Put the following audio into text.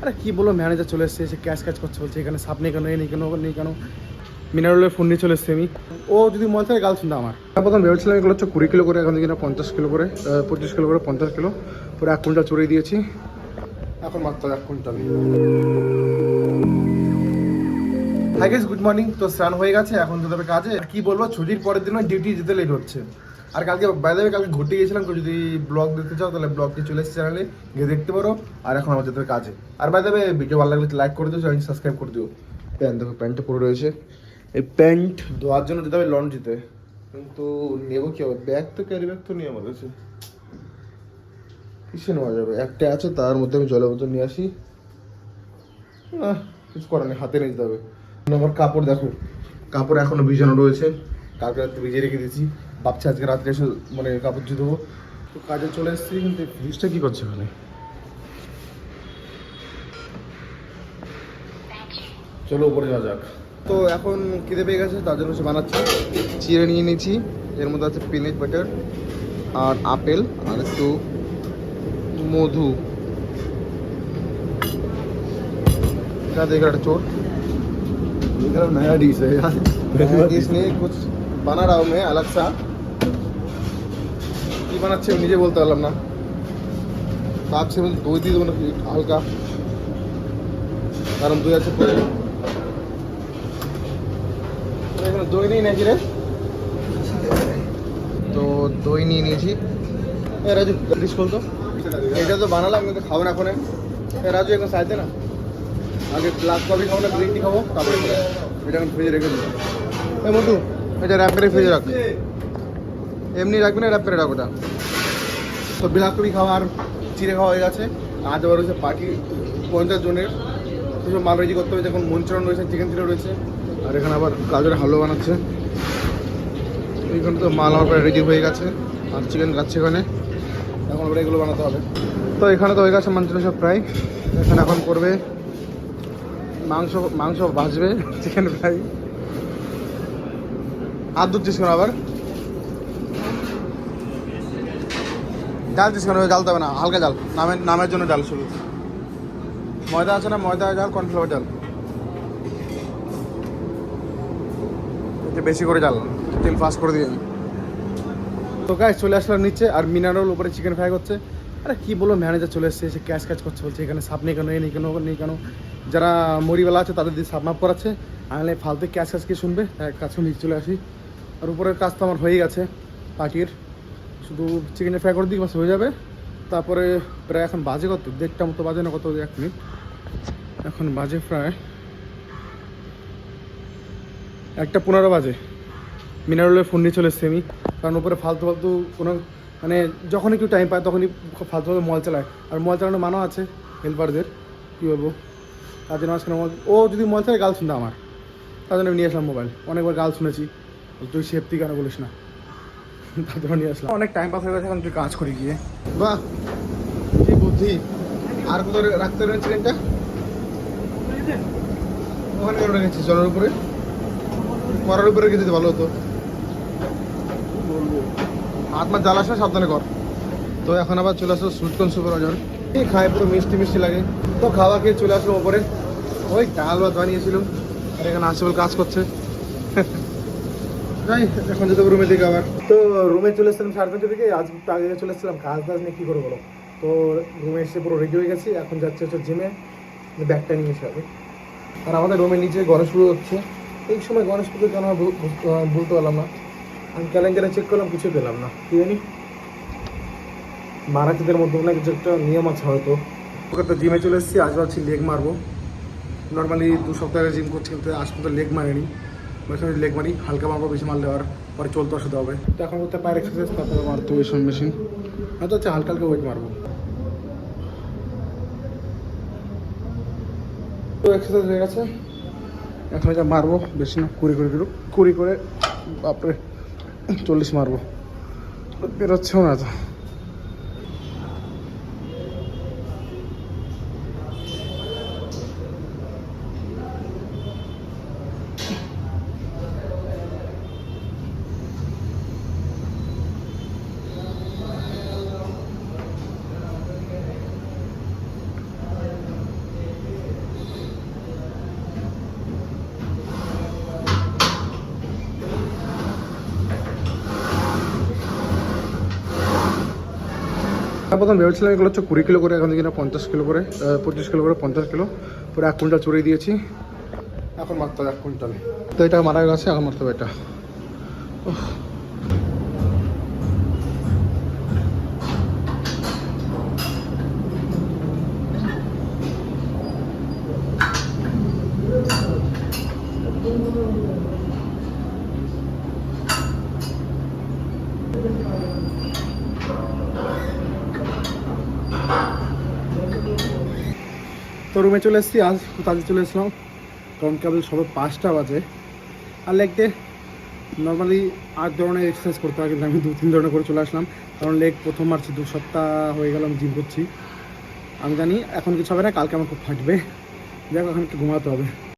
আরে কি বলবো, ম্যানেজার চলে এসেছে, এসে ক্যাশ ক্যাচ করছে, বলছে এখানে সাপ নেই কেন, এই নেই কেন, নেই কেন। মিনারেলের ফোন নিয়ে চলে এসেছি আমি। ও যদি মনে থাকে গাল শুনতো আমার। প্রথম ভেবেছিলাম এগুলো হচ্ছে 20 কিলো করে, এখন দেখি না 50 কিলো করে, 25 কিলো করে, 50 কিলো পুরো 1 কুইন্টাল চড়িয়ে দিয়েছি। এখন মাত্র 1 quintal. Hi guys, good morning. তো স্নান হয়ে গেছে, এখন যেতে হবে কাজে। আর কি বলবো, ছুটির পরের দিন ডিউটি যেতে লেট হচ্ছে। আর কালকে বাইরে কালকে ঘুরতে গিয়েছিলাম, তো যদি ব্লগ দেখতে চাও তাহলে ব্লগটি চলে এসেছে চ্যানেলে, গিয়ে দেখতে পারো। আর এখন আমার যেতে হবে কাজে। আর বাইরে ভিডিও ভালো লাগলে লাইক করে দিও, চ্যানেল সাবস্ক্রাইব করে দিও। প্যান্ট দেখো, প্যান্টটা পরে রয়েছে। এই প্যান্ট ধোয়ার জন্য যেতে হবে লন্ড্রিতে, কিন্তু নেবো কি হবে? ব্যাগ তো, ক্যারি ব্যাগ তো নিয়ে আমার কাছে কিসে নেওয়া যাবে? একটা আছে, তার মধ্যে আমি জলের বোতল নিয়ে আসি। কিছু করার নেই, হাতে নিয়ে যেতে হবে। আমার কাপড় দেখো, কাপড় এখনো ভিজানো রয়েছে, কালকে রাত্রে ভিজিয়ে রেখে দিয়েছি। ভাবছি আজকে রাত্রে এসে মানে কাপড় ধুয়ে দেবো। তো কাজে চলে এসেছি, কিন্তু ফ্রিজটা কী করছে ওখানে? চলো উপরে যাওয়া যাক। তো এখন খিদে পেয়ে গেছে, তার জন্য সে বানাচ্ছে। চিড়ে নিয়ে নিয়েছি, এর মধ্যে আছে পিনাট বাটার আর আপেল আর একটু মধু। क्या देख रहा है चोर? नया डिश है यार। डिश नहीं, कुछ बना रहा हूँ मैं अलग सा। কি বানাচ্ছে নিজে বলতে পারলাম না। ভাবছি দই দিয়ে দেবো নাকি হালকা, কারণ দই আছে পরে। এখানে দই নেই নাকি রে? তো দই নিয়ে নিয়েছি। এ রাজু, ডিশ খুলতো। এটা তো বানালাম, কিন্তু খাবো না এখন। এ রাজু, এখন সাইতে না, আগে ব্ল্যাক কফি খাবো না গ্রিন টি খাবো, তারপরে এটা এখন ফ্রিজে রেখে দিই। এই মধু, এটা র্যাপ করে ফ্রিজে রাখ, এমনি রাখবি না, র্যাপ করে রাখ ওটা। তো ব্ল্যাক কফি খাওয়া আর চিড়ে খাওয়া হয়ে গেছে। আজ আবার রয়েছে পার্টি 50 জনের, কিছু মাল রেডি করতে হয়েছে। এখন মঞ্চরণ রয়েছে, চিকেন চিলি রয়েছে, আর এখানে আবার গাজরের হালুয়া বানাচ্ছে। এইখানে তো মাল আমার রেডি হয়ে গেছে, আর চিকেন কাটছে এখানে। এখন আবার এগুলো বানাতে হবে। তো এখানে তো হয়ে গেছে মঞ্চরণ সব প্রায়। এখানে এখন করবে মাংস ভাজবে, চিকেন ফ্রাই। হাত ধুচ্ছিস কেন আবার? জাল দিস কেন? জালতে হবে না, হালকা জাল, নামের জন্য জাল শুধু। ময়দা আছে না, ময়দা জাল, কর্নফ্লাওয়ার জাল, বেশি করে জাল, তেল ফাস্ট করে দিয়ে। তো গাইস চলে আসলাম নিচে, আর মিনারেল উপরে চিকেন ফ্রাই করছে। আরে কি বলবো, ম্যানেজার চলে এসেছে, এসে ক্যাশ ক্যাচ করছে, বলছে এখানে সাপ নেই কেন, এই নেই কেন, নেই কেন। যারা মরিবেলা আছে তাদের দিয়ে সাপ মাপ করাচ্ছে, আনলে ফালতু ক্যাশ ক্যাচ কে শুনবে। কাছে নিচে চলে আসি। আর উপরের কাজ তো আমার হয়ে গেছে পার্টির, শুধু চিকেন ফ্রাই করে দিই বাস হয়ে যাবে। তারপরে প্রায় এখন বাজে কত, 1:30 মতো বাজে না, কত 1 মিনিট এখন বাজে, প্রায় 1:15 বাজে। মিনারেলের ফোন নিয়ে চলে এসেছি আমি, কারণ উপরে ফালতু ফালতু কোনো মানে যখন একটু টাইম পায় তখনই ফালতু ফালতু মল চালায়। আর মল চালানোর মানও আছে হেল্পারদের, কী বলবো, তাদের মাঝখানে ও যদি মল চালায় গাল শুনতো আমার, তার জন্য আমি নিয়ে আসলাম মোবাইল। অনেকবার গাল শুনেছি, তুই সেফটি কেন বলিস না, তার জন্য নিয়ে আসলাম। অনেক টাইম পাস হয়ে গেছে, এখন তুই কাজ করি গিয়ে। বাহ, কি বুদ্ধি। আর কোথাও রাখতে পারবেন চিকেনটা? ওখানে কেন রেখেছিস? জলের উপরে, করার উপরে রেখে দিতে ভালো হতো। বলবো হাত মা জ্বালাস না, সাবধানে কর। তো এখন আবার চলে আসলো সুইটকর্ন সুপার বাজার। এই খায় পুরো মিষ্টি মিষ্টি লাগে। তো খাওয়া খেয়ে চলে আসলো ওপরে, ওই ডাল ভাত বানিয়েছিল, আর এখানে আসল কাজ করছে। যাই, এখন যেতে রুমে দিকে আবার। তো রুমে চলে এসেছিলাম 5:30 দিকে, আজ আগে চলে এসেছিলাম, কাজ টাজ নিয়ে কী করে বলো। তো রুমে এসে পুরো রেডি হয়ে গেছি, এখন যাচ্ছে হচ্ছে জিমে, ব্যাগটা নিয়ে এসে হবে। আর আমাদের রুমের নিচে গণেশ পুজো হচ্ছে। এই সময় গণেশ পুজো কেন বলতে পারলাম না। আমি ক্যালেন্ডারে চেক করলাম, কিছু পেলাম না, কি জানি মারাঠিদের মধ্যে না কিছু একটা নিয়ম আছে হয়তো। ওকে তো জিমে চলে এসেছি, আজ ভাবছি লেগ মারবো। নর্মালি 2 সপ্তাহ আগে জিম করছি, কিন্তু আজ পর্যন্ত লেগ মারিনি। লেগ মারি, হালকা মারবো, বেশি মারলে আর পরে চলতে অসুবিধা হবে। তো এখন করতে পায়ের এক্সারসাইজ, তারপরে মারতে হবে সব মেশিন। হয়তো হচ্ছে হালকা হালকা ওয়েট মারবো। তো এক্সারসাইজ হয়ে গেছে, এখন এটা মারবো, বেশি না, 20 করে বাপরে 40 মারবো, বেরোচ্ছেও না তো। প্রথম ভেবেছিলাম এগুলো হচ্ছে 20 কিলো করে, এখন থেকে না 50 কিলো করে, 25 কিলো করে, 50 কিলো পুরো 1 কুইন্টাল চড়িয়ে দিয়েছি। এখন মারতে হবে 1 কুইন্টাল। তো এটা মারা গেছে, এখন মারতে হবে এটা। তো রুমে চলে এসেছি, আজ তাজে চলে এসলাম কারণ কেবল সবে 5টা বাজে। আর লেগতে নর্মালি 8 ধরনের এক্সারসাইজ করতে হয়, কিন্তু আমি 2-3 ধরনের করে চলে আসলাম। কারণ লেগ প্রথম মারছি, 2 সপ্তাহ হয়ে গেলাম জিম করছি। আমি জানি এখন কিছু হবে না, কালকে আমার খুব ফাটবে। যাই হোক, এখন একটু ঘুমাতে হবে।